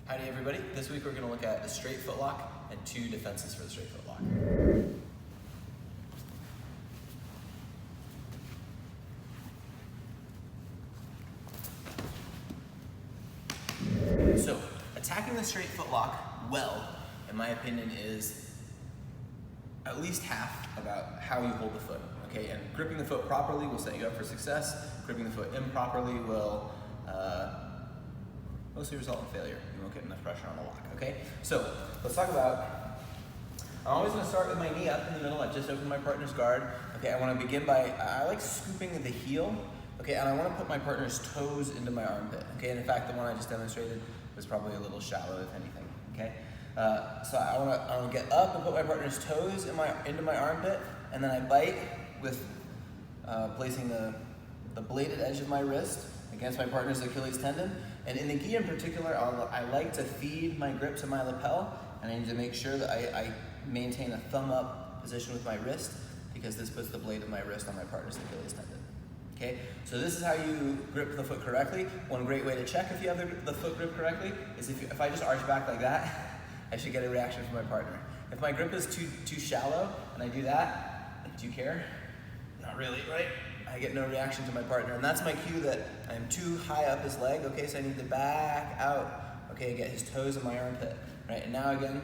Howdy everybody. This week we're going to look at the straight foot lock and 2 defenses for the straight foot lock. So, attacking the straight foot lock well, in my opinion, is at least half about how you hold the foot. Okay, and gripping the foot properly will set you up for success. Gripping the foot improperly will mostly result in failure. You won't get enough pressure on the lock, okay? So, let's talk about, I'm always gonna start with my knee up in the middle. I just opened my partner's guard. Okay, I wanna begin by, I like scooping the heel, okay, and I wanna put my partner's toes into my armpit, okay? And in fact, the one I just demonstrated was probably a little shallow, if anything, okay? So I wanna get up and put my partner's toes into my armpit, and then I bite with placing the bladed edge of my wrist against my partner's Achilles tendon. And in the gi in particular, I like to feed my grip to my lapel, and I need to make sure that I maintain a thumb up position with my wrist, because this puts the blade of my wrist on my partner's Achilles tendon. Okay, so this is how you grip the foot correctly. One great way to check if you have the foot grip correctly is if I just arch back like that, I should get a reaction from my partner. If my grip is too shallow and I do that, do you care? Not really, right? I get no reaction to my partner, and that's my cue that I'm too high up his leg, okay, so I need to back out, okay, get his toes in my armpit, right? And now again,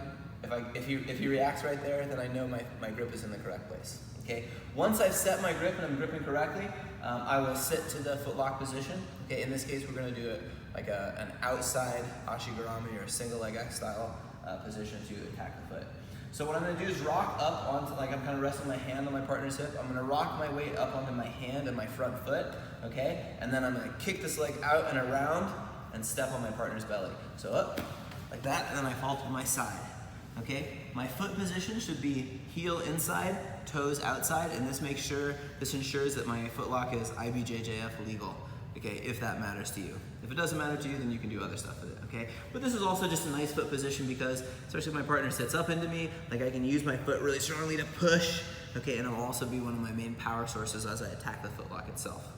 if he reacts right there, then I know my grip is in the correct place, okay? Once I've set my grip and I'm gripping correctly, I will sit to the foot lock position, okay? In this case, we're gonna do it like an outside ashigarami or a single leg X style position to attack the foot. So what I'm gonna do is rock up onto, like I'm kind of resting my hand on my partner's hip. I'm gonna rock my weight up onto my hand and my front foot, okay? And then I'm gonna kick this leg out and around and step on my partner's belly. So up, like that, and then I fall to my side, okay? My foot position should be heel inside, toes outside, and this ensures that my foot lock is IBJJF legal, okay, if that matters to you. If it doesn't matter to you, then you can do other stuff with it, okay? But this is also just a nice foot position because, especially if my partner sits up into me, like I can use my foot really strongly to push, okay, and it'll also be one of my main power sources as I attack the foot lock itself.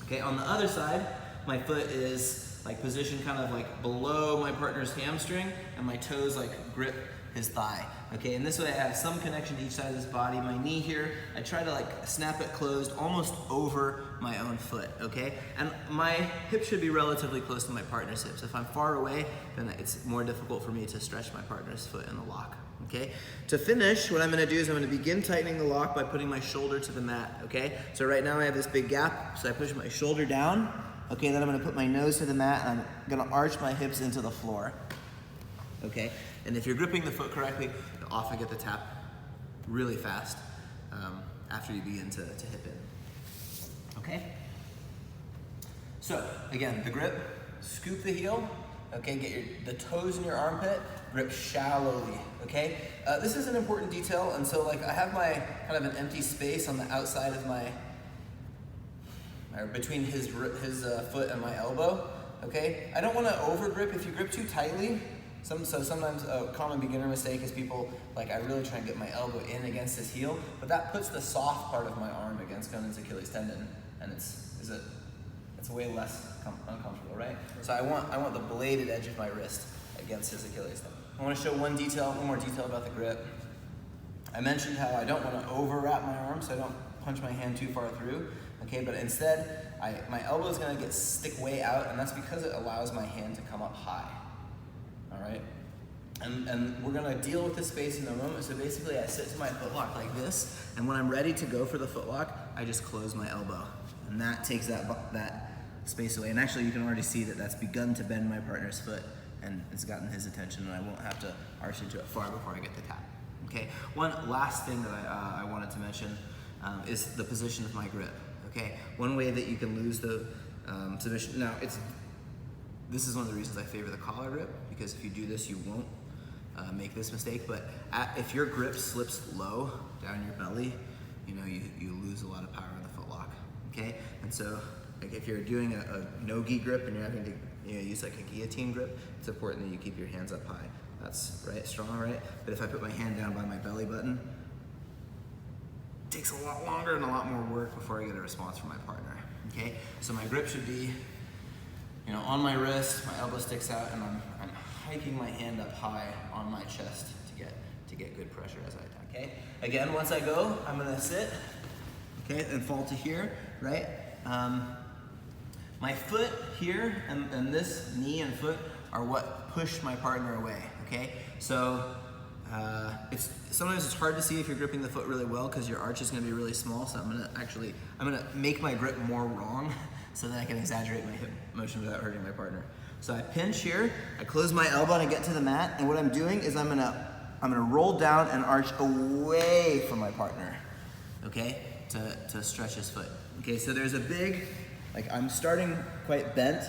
Okay, on the other side, my foot is like positioned kind of like below my partner's hamstring, and my toes like grip his thigh, okay? And this way I have some connection to each side of this body. My knee here, I try to like snap it closed almost over my own foot, okay? And my hip should be relatively close to my partner's hips. If I'm far away, then it's more difficult for me to stretch my partner's foot in the lock, okay? To finish, what I'm gonna do is I'm gonna begin tightening the lock by putting my shoulder to the mat, okay? So right now I have this big gap, so I push my shoulder down, okay? Then I'm gonna put my nose to the mat, and I'm gonna arch my hips into the floor, okay? And if you're gripping the foot correctly, you'll often get the tap really fast after you begin to hip in. Okay? So, again, the grip, scoop the heel, okay, get the toes in your armpit, grip shallowly, okay? This is an important detail, and so like I have my kind of an empty space on the outside of between his foot and my elbow, okay? I don't wanna over grip. If you grip too tightly, so sometimes a common beginner mistake is people, like I really try and get my elbow in against his heel, but that puts the soft part of my arm against Conan's Achilles tendon, and it's way less uncomfortable, right? So I want the bladed edge of my wrist against his Achilles tendon. I want to show one more detail about the grip. I mentioned how I don't want to over wrap my arm, so I don't punch my hand too far through, okay? But instead, my elbow is going to stick way out, and that's because it allows my hand to come up high. All right, and we're gonna deal with this space in a moment. So basically I sit to my foot lock like this, and when I'm ready to go for the foot lock, I just close my elbow, and that takes that space away. And actually you can already see that that's begun to bend my partner's foot, and it's gotten his attention, and I won't have to arch into it far before I get the tap. Okay, one last thing that I wanted to mention is the position of my grip. Okay, one way that you can lose the submission, this is one of the reasons I favor the collar grip, because if you do this, you won't make this mistake. But if your grip slips low down your belly, you lose a lot of power in the foot lock, okay? And so, like if you're doing a no-gi grip and you're having to use like a guillotine grip, it's important that you keep your hands up high. That's right, strong, right? But if I put my hand down by my belly button, it takes a lot longer and a lot more work before I get a response from my partner, okay? So my grip should be on my wrist, my elbow sticks out, and I'm hiking my hand up high on my chest to get good pressure as I attack. Okay. Again, once I go, I'm gonna sit. Okay, and fall to here, right? My foot here and this knee and foot are what push my partner away. Okay, so sometimes it's hard to see if you're gripping the foot really well because your arch is going to be really small. So I'm gonna make my grip more wrong so that I can exaggerate my hip motion without hurting my partner. So I pinch here, I close my elbow and I get to the mat, and what I'm doing is I'm gonna roll down and arch away from my partner, okay, to stretch his foot. Okay, so there's a big, like I'm starting quite bent,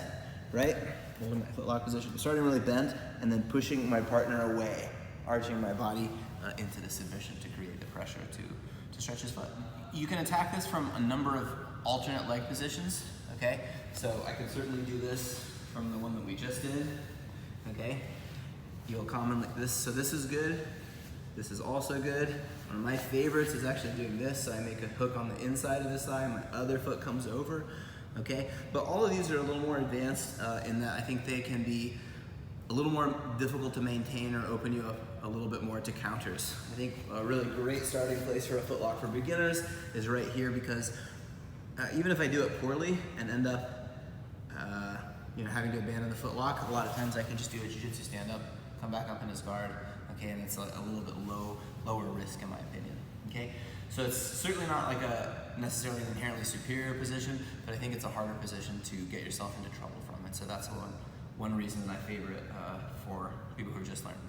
right? Holding my foot lock position, starting really bent, and then pushing my partner away, arching my body into the submission to create the pressure to stretch his foot. You can attack this from a number of alternate leg positions, okay? So I could certainly do this from the one that we just did, okay? You'll come in like this, so this is good. This is also good. One of my favorites is actually doing this, so I make a hook on the inside of this thigh, my other foot comes over, okay? But all of these are a little more advanced in that I think they can be a little more difficult to maintain or open you up a little bit more to counters. I think a really great starting place for a footlock for beginners is right here, because even if I do it poorly and end up having to abandon the footlock, a lot of times I can just do a Jiu-Jitsu stand-up, come back up in his guard, okay, and it's a little bit lower risk in my opinion, okay? So it's certainly not like a necessarily an inherently superior position, but I think it's a harder position to get yourself into trouble from, and so that's one reason that I favor it for people who are just learning.